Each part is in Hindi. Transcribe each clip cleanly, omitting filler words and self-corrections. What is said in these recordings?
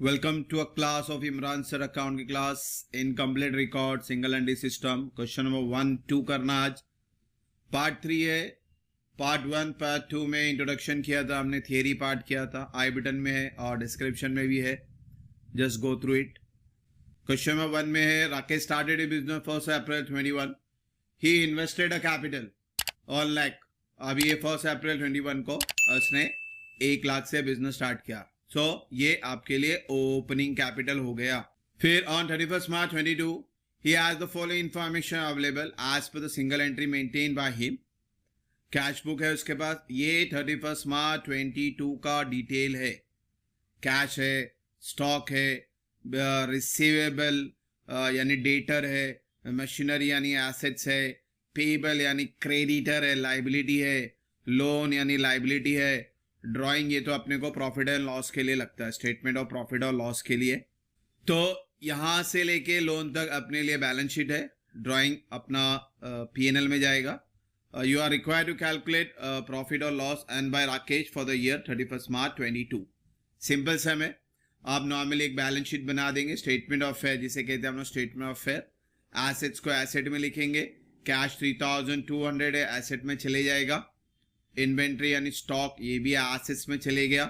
Welcome to a class of Imran Sir account की class incomplete record single entry system question number 1-2 करना आज पार्ट 3 है। पार्ट 1 पार्ट 2 में इंट्रोडक्शन किया था हमने, थियरी पार्ट किया था, आई बटन में है और डिस्क्रिप्शन में भी है, just go through it. Question number 1 में है Rakesh started A business 1 April 21। He invested a capital 1 lakh. अभी ये 1 अप्रैल 21 को उसने 1 लाख से बिजनेस स्टार्ट किया। सो ये आपके लिए ओपनिंग कैपिटल हो गया। फिर on 31 March 22 he has the following information available as per the single entry maintained by him। Cash book है उसके पास, ये 31 मार्च 22 का डिटेल है। कैश है, स्टॉक है, रिसीवेबल यानी डेटर है, मशीनरी यानी एसेट्स है, पेबल यानी क्रेडिटर है, लाइबिलिटी है, लोन यानी लाइबिलिटी है, ड्राइंग ये तो अपने को प्रॉफिट एंड लॉस के लिए लगता है, स्टेटमेंट ऑफ प्रॉफिट और लॉस के लिए। तो यहां से लेके लोन तक अपने लिए बैलेंस शीट है, ड्राइंग अपना पीएनएल में जाएगा। You are required to calculate profit और loss and by Rakesh for the year 31 March 22। Simple सा है, आप नॉर्मली एक बैलेंस शीट बना देंगे, स्टेटमेंट ऑफ फेयर जिसे कहते हैं हम लोग, स्टेटमेंट ऑफ फेयर। एसेट्स को एसेट में लिखेंगे, कैश 3200 है, एसेट में चले जाएगा। इन्वेंट्री यानी स्टॉक ये भी एसेट्स में चले गया।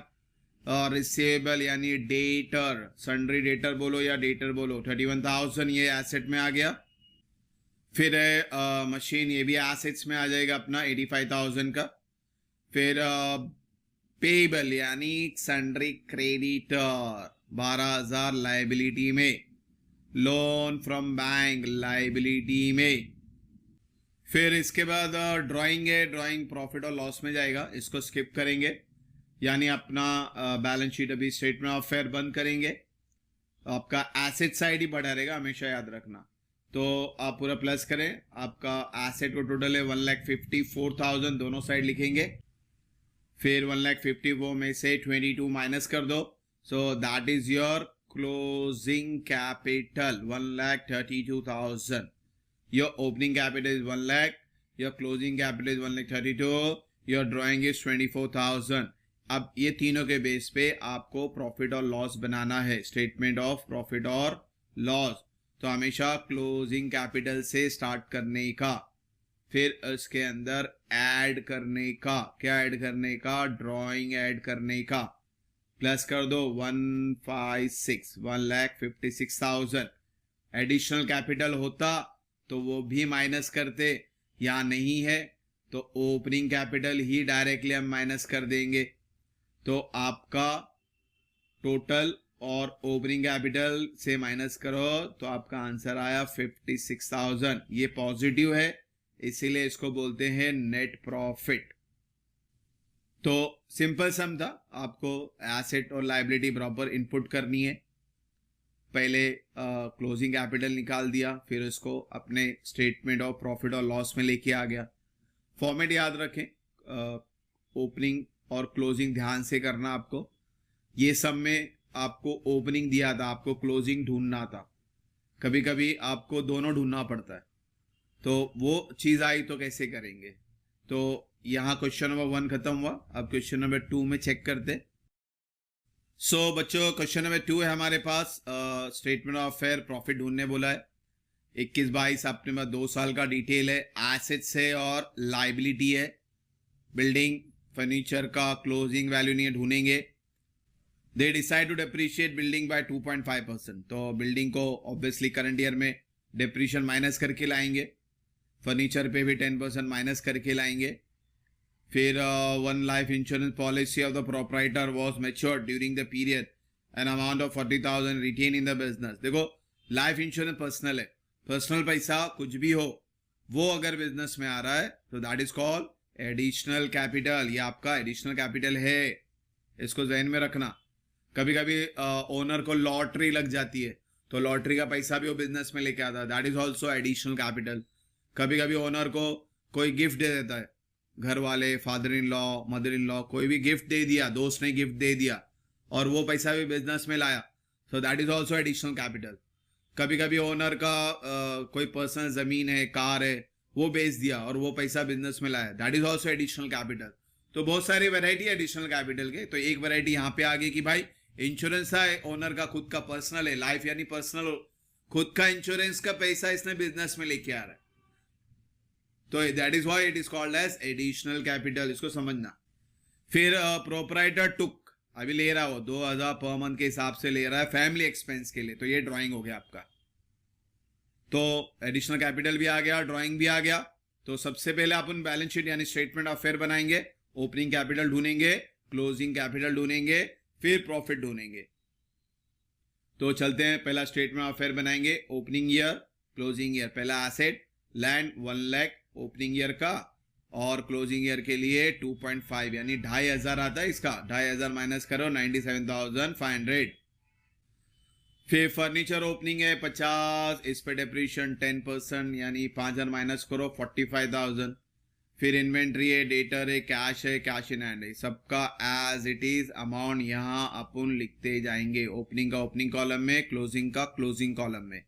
और रिसीवेबल यानी डेटर, सन्ड्री डेटर बोलो या डेटर बोलो, 31,000 ये एसेट में आ गया। फिर है मशीन, ये भी एसेट्स में आ जाएगा अपना 85,000 का। फिर पेबल यानी सन्ड्री क्रेडिटर 12,000 लाइबिलिटी में, लोन फ्रॉम बैंक लाइबिलिटी में। फिर इसके बाद ड्राइंग है, ड्राइंग प्रॉफिट और लॉस में जाएगा, इसको स्किप करेंगे, यानी अपना बैलेंस शीट अभी स्टेटमेंट ऑफ फेयर बंद करेंगे। आपका एसेट साइड ही बढ़ा रहेगा, हमेशा याद रखना। तो आप पूरा प्लस करें, आपका एसेट को टोटल है 1,54,000, दोनों साइड लिखेंगे। फिर 1,54,000 में से 22 माइनस कर दो, so that is your closing capital 1,32,000। Your opening capital is 1 lakh, your closing capital is 1,32,000, your drawing is 24,000। अब ये तीनों के बेस पे आपको प्रॉफिट और लॉस बनाना है, स्टेटमेंट ऑफ प्रॉफिट और लॉस। तो हमेशा क्लोजिंग कैपिटल से स्टार्ट करने का, फिर उसके अंदर ऐड करने का, क्या ऐड करने का, ड्राइंग ऐड करने का। प्लस कर दो 1,56,000। एडिशनल कैपिटल होता तो वो भी माइनस करते, या नहीं है तो ओपनिंग कैपिटल ही डायरेक्टली हम माइनस कर देंगे। तो आपका टोटल और ओपनिंग कैपिटल से माइनस करो तो आपका आंसर आया 56,000। ये पॉजिटिव है, इसीलिए इसको बोलते हैं नेट प्रॉफिट। तो सिंपल सम था, आपको एसेट और लायबिलिटी प्रॉपर इनपुट करनी है। पहले क्लोजिंग कैपिटल निकाल दिया, फिर उसको अपने स्टेटमेंट ऑफ प्रॉफिट और लॉस में लेके आ गया। फॉर्मेट याद रखें, ओपनिंग और क्लोजिंग ध्यान से करना आपको। ये सब में आपको ओपनिंग दिया था, आपको क्लोजिंग ढूंढना था, कभी कभी आपको दोनों ढूंढना पड़ता है, तो वो चीज़ आई तो कैसे करेंगे। तो यहाँ क्वेश्चन नंबर 1 खत्म हुआ, अब क्वेश्चन नंबर 2 में चेक करते। सो बच्चों क्वेश्चन नंबर 2 है हमारे पास, स्टेटमेंट ऑफ फेयर प्रॉफिट ढूंढने बोला है। 21-22 अपने पास 2 साल का डिटेल है, एसेट्स है और लाइबिलिटी है। बिल्डिंग फर्नीचर का क्लोजिंग वैल्यू नहीं है, ढूंढेंगे। They decide to depreciate building by 2.5%। तो बिल्डिंग को ऑब्वियसली करंट ईयर में डेप्रिशिएशन माइनस करके लाएंगे, फर्नीचर पे भी 10% माइनस करके लाएंगे। फिर 1 life insurance policy of the proprietor was matured during the period, an amount of 40,000 retained in the business. देखो लाइफ इंश्योरेंस पर्सनल है, पर्सनल पैसा कुछ भी हो वो अगर बिजनेस में आ रहा है तो that is called additional capital. ये आपका एडिशनल कैपिटल है, इसको ध्यान में रखना। कभी कभी ओनर को लॉटरी लग जाती है तो लॉटरी का पैसा भी वो बिजनेस में लेके आता है, that is also additional capital. कभी कभी ओनर को कोई गिफ्ट दे देता है, घर वाले, father in law, mother in law, कोई भी गिफ्ट दे दिया, दोस्त ने गिफ्ट दे दिया और वो पैसा भी बिजनेस में लाया, so that is also additional capital. कभी कभी ओनर का कोई पर्सनल जमीन है, कार है, वो बेच दिया और वो पैसा बिजनेस में लाया, that is also additional capital. तो बहुत सारी वैरायटी एडिशनल कैपिटल के। तो एक वैरायटी यहाँ पे आ गई कि भाई इंश्योरेंस है ओनर का खुद का पर्सनल है, लाइफ यानी पर्सनल, खुद का इंश्योरेंस का पैसा इसने बिजनेस में लेके आ रहा है, तो that is why it is called as additional capital, इसको समझना। फिर प्रोपराइटर टुक, अभी ले रहा हो 2000 पर मंथ के हिसाब से ले रहा है फैमिली एक्सपेंस के लिए, तो ये ड्राइंग हो गया आपका। तो एडिशनल कैपिटल भी आ गया, ड्राइंग भी आ गया। तो सबसे पहले अपन बैलेंस शीट यानी स्टेटमेंट ऑफ फेयर बनाएंगे, ओपनिंग कैपिटल ढूंढेंगे, क्लोजिंग कैपिटल ढूंढेंगे, फिर प्रॉफिट ढूंढेंगे। तो चलते हैं, पहला स्टेटमेंट ऑफ फेयर बनाएंगे, ओपनिंग ईयर, क्लोजिंग ईयर। पहला asset land 1 lakh opening year का, और क्लोजिंग ईयर के लिए 2.5 यानी 2500 आता है इसका, 2500 माइनस करो 97,500। फिर फर्नीचर ओपनिंग है 50, इस पे डेप्रीशिएशन 10% यानी 5000 माइनस करो 45,000। फिर इन्वेंट्री है, डेटर है, कैश इन हैंड है, सबका एज इट इज अमाउंट यहां अपन लिखते जाएंगे, ओपनिंग का ओपनिंग कॉलम में, क्लोजिंग का क्लोजिंग कॉलम में।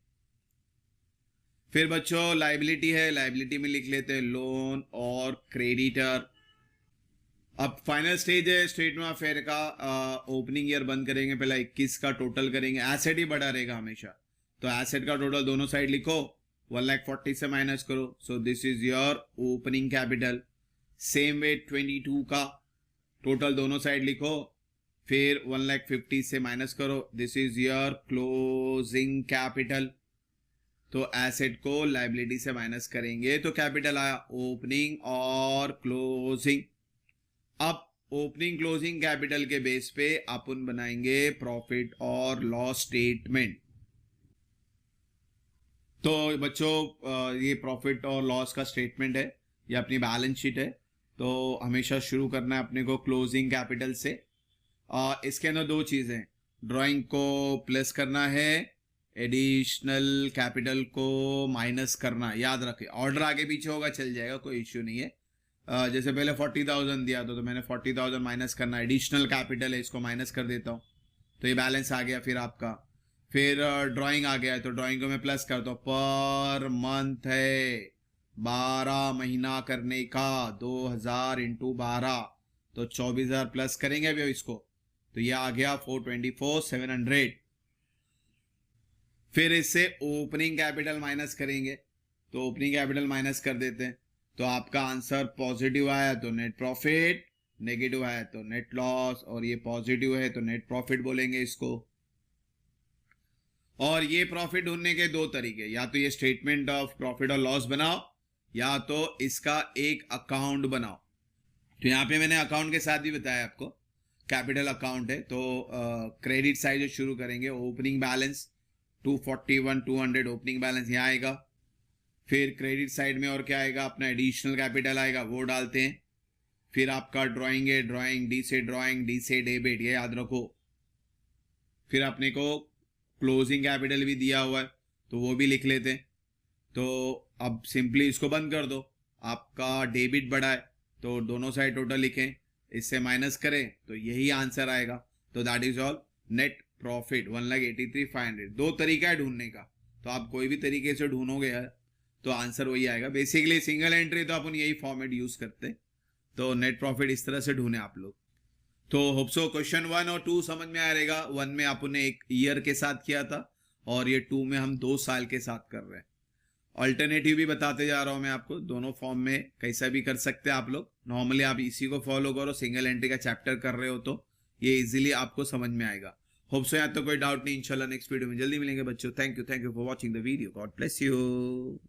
फिर बच्चों लाइबिलिटी है, लाइबिलिटी में लिख लेते हैं लोन और क्रेडिटर। अब फाइनल स्टेज है स्टेटमेंट ऑफ फेयर का, ओपनिंग ईयर बंद करेंगे, पहला 21 का टोटल करेंगे, एसेट ही बढ़ा रहेगा हमेशा, तो एसेट का टोटल दोनों साइड लिखो, 1,40,000 से माइनस करो, so this is your opening capital. Same way 22 का टोटल दोनों साइड लिखो, फिर 1,50,000 से माइनस करो, this is your closing capital. तो एसेट को लाइबिलिटी से माइनस करेंगे तो कैपिटल आया, ओपनिंग और क्लोजिंग। अब ओपनिंग क्लोजिंग कैपिटल के बेस पे अपन बनाएंगे प्रॉफिट और लॉस स्टेटमेंट। तो बच्चों ये प्रॉफिट और लॉस का स्टेटमेंट है, ये अपनी बैलेंस शीट है। तो हमेशा शुरू करना है अपने को क्लोजिंग कैपिटल से। इसके अंदर दो चीजें, ड्राइंग को प्लस करना है, एडिशनल कैपिटल को माइनस करना, याद रखें, ऑर्डर आगे पीछे होगा चल जाएगा, कोई इश्यू नहीं है। जैसे पहले 40,000 दिया तो मैंने 40,000 माइनस करना, एडिशनल कैपिटल है इसको माइनस कर देता हूँ, तो ये बैलेंस आ गया फिर आपका। फिर ड्राइंग आ गया है तो ड्राइंग को मैं प्लस करता हूँ, पर मंथ है 12 महीना करने का, 2000 इंटू 12 तो 24,000 प्लस करेंगे अभी इसको, तो ये आ गया 424,700। फिर इससे ओपनिंग कैपिटल माइनस करेंगे, तो ओपनिंग कैपिटल माइनस कर देते हैं, तो आपका आंसर पॉजिटिव आया तो नेट प्रॉफिट, नेगेटिव आया तो नेट लॉस, और ये पॉजिटिव है तो नेट प्रॉफिट बोलेंगे इसको। और ये प्रॉफिट ढूंढने के दो तरीके, या तो ये स्टेटमेंट ऑफ प्रॉफिट और लॉस बनाओ, या तो इसका एक अकाउंट बनाओ। तो यहाँ पे मैंने अकाउंट के साथ भी बताया आपको, कैपिटल अकाउंट है। तो क्रेडिट साइड से शुरू करेंगे, ओपनिंग बैलेंस 241,200 ओपनिंग बैलेंस यहाँ आएगा। फिर क्रेडिट साइड में और क्या आएगा, अपना एडिशनल कैपिटल आएगा, वो डालते हैं। फिर आपका ड्राइंग है, ड्राइंग, डी से डेबिट, ये याद रखो। फिर अपने को क्लोजिंग कैपिटल भी दिया हुआ है तो वो भी लिख लेते हैं। तो अब सिंपली इसको बंद कर दो, आपका डेबिट बढ़ा है तो दोनों साइड टोटल लिखें, इससे माइनस करें तो यही आंसर आएगा। तो that is all, net profit 1,83,500। दो तरीका है ढूंढने का, तो आप कोई भी तरीके से ढूंढोगे तो आंसर वही आएगा। बेसिकली सिंगल एंट्री तो अपन यही फॉर्मेट यूज करते हैं, तो नेट प्रॉफिट इस तरह से ढूंढे आप लोग। तो होप सो क्वेश्चन 1 और 2 समझ में आ रहेगा। 1 में अपन ने एक ईयर के साथ किया था, और ये 2 में हम 2 साल के साथ कर रहे हैं। अल्टरनेटिव भी बताते जा रहा हूं मैं आपको, दोनों फॉर्म में कैसा भी कर सकते हैं आप लोग। नॉर्मली आप इसी को फॉलो करो, सिंगल एंट्री का चैप्टर कर रहे हो तो ये इजीली आपको समझ में आएगा। होप सो, यहाँ तो कोई डाउट नहीं। इंशाल्लाह नेक्स्ट वीडियो में जल्दी मिलेंगे बच्चों। Thank you for watching the video. God bless you.